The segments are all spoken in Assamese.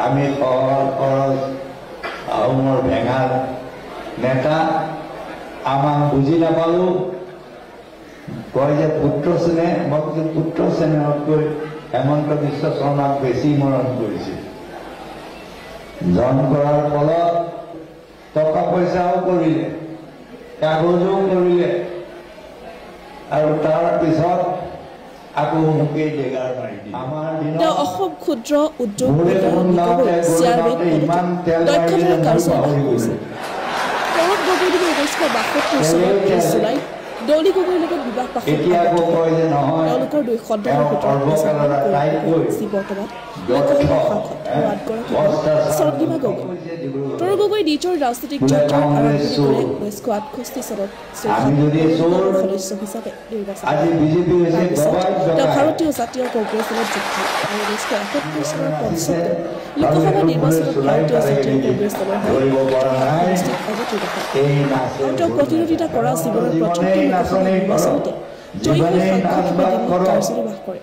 আমি সহজ খৰচ আহোমৰ ভেঙাল নেতা আমাক বুজি নাপালো কয় যে পুত্ৰ সেনে মই পুত্ৰ সেনতকৈ হেমন্ত বিশ্ব শৰ্মাক বেছি মৰম কৰিছিল জন কৰাৰ ফলত টকা পইচাও কৰিলে কাগজো কৰিলে আৰু তাৰ পিছত আকৌ মুখে জেগাৰ মাৰি দিলে আমাৰ দিনত অসম ক্ষুদ্ৰ উদ্যোগ চেয়াৰমেন দক্ষতাৰ কাৰ্যনিৰ্বাহ কৰিছিল কৰণ গগৈদেৱে 1962 চনত জুলাইত দৌলি গগৈৰ লগত বিবাহ পাশত তেওঁলোকৰ দুই সন্তানৰ ভিতৰত যি বৰ্তমান লোকসভাৰ সাংসদ চন্দ্ৰিমা গগৈ তৰু গগৈ নিজৰ ৰাজনৈতিক যাত্ৰাৰ আৰম্ভণি কৰে 1968 চনত সদস্য হিচাপে নিৰ্বাচিত তেওঁ ভাৰতীয় জাতীয় কংগ্ৰেছ দলত যোগ দিয়ে আৰু 1971 চনৰ পঞ্চম লোকসভা নিৰ্বাচনত ভাৰতীয় জাতীয় কংগ্ৰেছ দলৰ হৈ তেওঁ প্ৰতিদ্বন্দ্বিতা কৰা জীৱনৰ প্ৰথম নিৰ্বাচনতে জয়ী হৈ সাংসদ হিচাপে কাৰ্যনিৰ্বাহ কৰে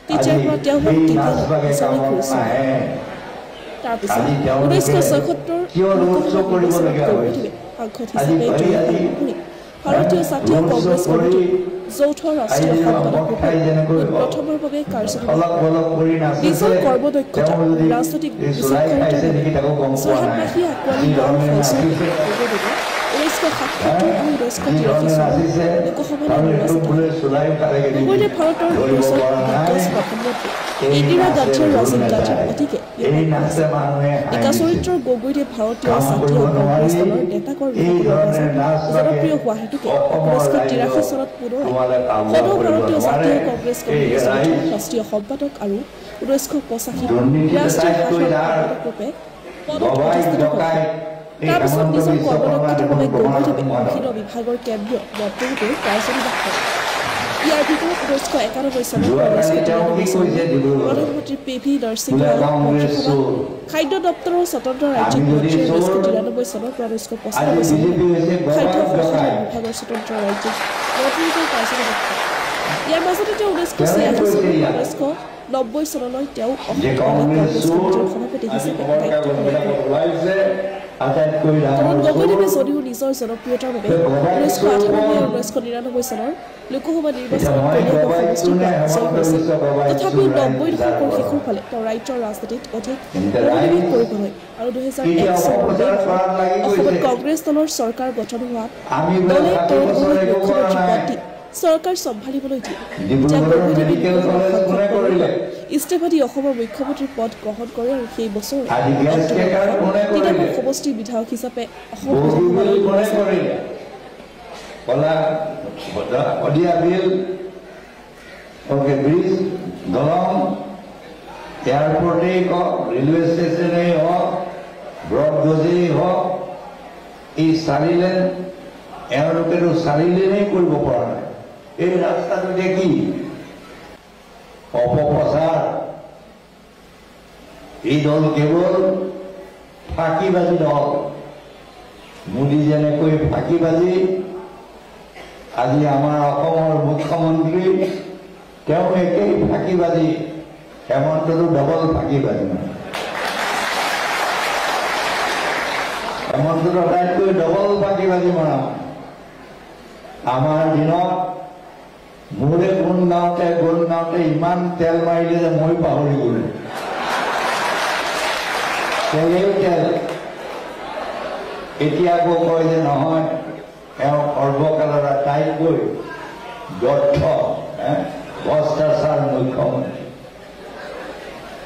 তেতিয়াৰ পৰা তেওঁ হিচাপে ঘূৰিছিল তাৰপিছত 1976 সাংসদ হিচাপে ভাৰতীয় জাতীয় কংগ্ৰেছ কমিটিৰ যৌথ ৰাষ্ট্ৰীয় সম্পাদক ৰূপে প্ৰথমৰ বাবে কাৰ্যনিৰ্বাহ নিজৰ কৰ্মদক্ষতা ৰাজনৈতিক যোৰহাটবাসী আঁকোৱালি লোৱাৰ ফলস্বৰূপে 1977 লোকসভা নিৰ্বাচিত গগৈদেৱ ভাৰতৰ ইন্দিৰা গান্ধীৰ ৰাজীৱ গান্ধীৰ অতিকে ডেকা চৰিত্ৰৰ গগৈদেৱ ভাৰতীয় জাতীয় কংগ্ৰেছ দলৰ নেতাকৰ্মীসকলৰ মাজত জনপ্ৰিয় হোৱা হেতুকে 1983 চনত পুনৰাই ভাৰতীয় জাতীয় কংগ্ৰেছ কমিটিৰ ৰাষ্ট্ৰীয় সম্পাদক আৰু 1985 ৰাষ্ট্ৰীয় সম্পাদক ৰূপে পদত অধিষ্ঠিত কৰে তাৰপিছত নিজৰ কৰ্মদক্ষতাৰ বাবে গগৈদেৱে বিভিন্ন বিভাগৰ কেন্দ্ৰীয় মন্ত্ৰীৰূপে কাৰ্যনিৰ্বাহ কৰে ইয়াৰ ভিতৰত 1991 চনত প্ৰধানমন্ত্ৰী PV নৰসিংহৰ মন্ত্ৰীসভা খাদ্য দপ্তৰৰ স্বতন্ত্ৰ ৰাজ্যিক মন্ত্ৰী 1993 চনৰ পৰা 1995 চনত খাদ্য সংশোধন বিভাগৰ স্বতন্ত্ৰ ৰাজ্যিক মন্ত্ৰীৰূপে কাৰ্যনিৰ্বাহ কৰে ইয়াৰ মাজতে তেওঁ 1986 চনৰ 1990 চনলৈ তেওঁ অসম কংগ্ৰেছ কমিটিৰ সভাপতি হিচাপে দায়িত্ব পালন কৰে কৰণ গগৈদেৱে যদিও নিজৰ জনপ্ৰিয়তাৰ বাবে 1998 আৰু 1999 চনৰ লোকসভা নিৰ্বাচনত কলিয়াবৰ সমষ্টিৰ পৰা জয় হৈছিল তথাপিও 90 দশকৰ শেষৰ ফালে তেওঁ ৰাজ্যৰ ৰাজনীতিত অধিক মনোনিৱেশ কৰিবলৈ আৰু 2001 চনৰ অসমত কংগ্ৰেছ দলৰ চৰকাৰ গঠন হোৱাত দলে কৰণ গগৈক মুখ্যমন্ত্ৰী পদ দি চৰকাৰ চম্ভালিবলৈ দিয়ে ইস্তেফা দি অসমৰ মুখ্যমন্ত্ৰীৰ পদ গ্ৰহণ কৰে আৰু সেই বছৰ তিনিটামান সমষ্টিৰ বিধায়ক হিচাপে অসম এয়াৰপোৰ্টেই হওক ৰেলৱে ষ্টেচনেই হওক ব্ৰডগজেই হওক এই 4 লেন এওঁলোকেতো 4 লেনেই কৰিব পৰা নাই এই ৰাস্তাটো দেখি অপপ্ৰচাৰ এই দল কেৱল ফাঁকিবাজি দল মোদী যেনেকৈ ফাঁকিবাজি আজি আমাৰ অসমৰ মুখ্যমন্ত্ৰী তেওঁ একেই ফাঁকিবাজি হেমন্তটো ডবল ফাঁকিবাজি হেমন্তটো আটাইতকৈ ডবল ফাঁকিবাজি মৰা আমাৰ দিনত মোৰে গুণ গাওঁতে ইমান তেল মাৰিলে যে মই পাহৰি গলো তেল এতিয়া আকৌ কয় যে নহয় এওঁ সৰ্বকালৰ আটাইতকৈ দক্ষ ভ্ৰষ্টাচাৰ মুখ্যমন্ত্ৰী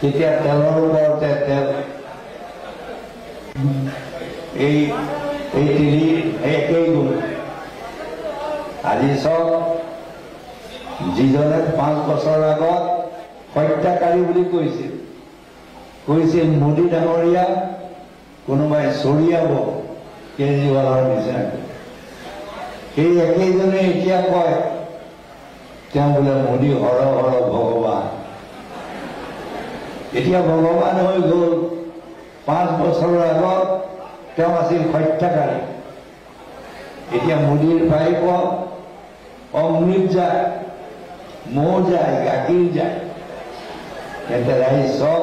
তেতিয়া তেলৰ ওপৰতে তেল এই তিৰি একেই গুণ আজি চব যিজনে 5 বছৰ আগত হত্যাকাৰী বুলি কৈছিল মোদী ডাঙৰীয়া কোনোবাই চৰিয়াব কেজৰিৱালৰ নিচিনাকৈ সেই একেইজনে এতিয়া কয় তেওঁ বোলে মোদী হৰ ভগৱান এতিয়া ভগৱান হৈ গ'ল 5 বছৰৰ আগত তেওঁ আছিল হত্যাকাৰী এতিয়া মোদীৰ পাৰিব অমৃত যায় মৌ যায় গাখীৰ যায় কিন্তু ৰাইজ চব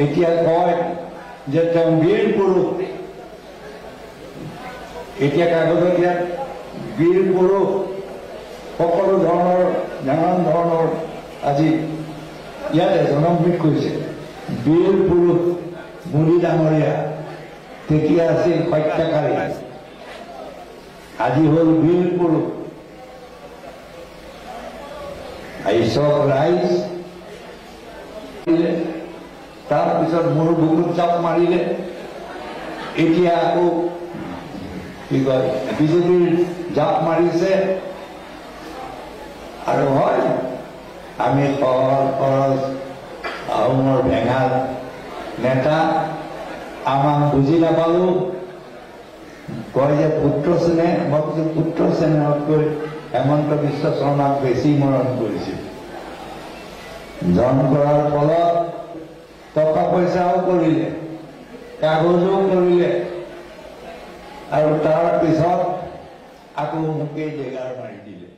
এতিয়া কয় যে তেওঁ বীৰ পুৰুষ। এতিয়া কাগজত ইয়াত বীৰ পুৰুষ সকলো ধৰণৰ নানান ধৰণৰ আজি ইয়াতে জনমভূমিত কৈছে বীৰ পুৰুষ মুনি ডাঙৰীয়া তেতিয়া আছিল হত্যাকাৰী, আজি হ'ল বীৰ পুৰুষ। আইচক ৰাইজ তাৰপিছত মোৰ বুকুত জাপ মাৰিলে। এতিয়া আকৌ কি কয় বিজেপিৰ জাপ মাৰিছে। আৰু হয় আমি সহজ সৰজ আহোমৰ ভেঙাল নেতা, আমাক বুজি নাপালো। কয় যে পুত্ৰ চেনে, মই কৈছো পুত্ৰ চেনেহতকৈ হেমন্ত বিশ্ব শৰ্মাক বেছি মৰম কৰিছিল। জন কৰাৰ ফলত টকা পইচাও কৰিলে, কাগজো কৰিলে, আৰু তাৰ পিছত আকৌ মোকেই জেগাৰ মাৰি দিলে।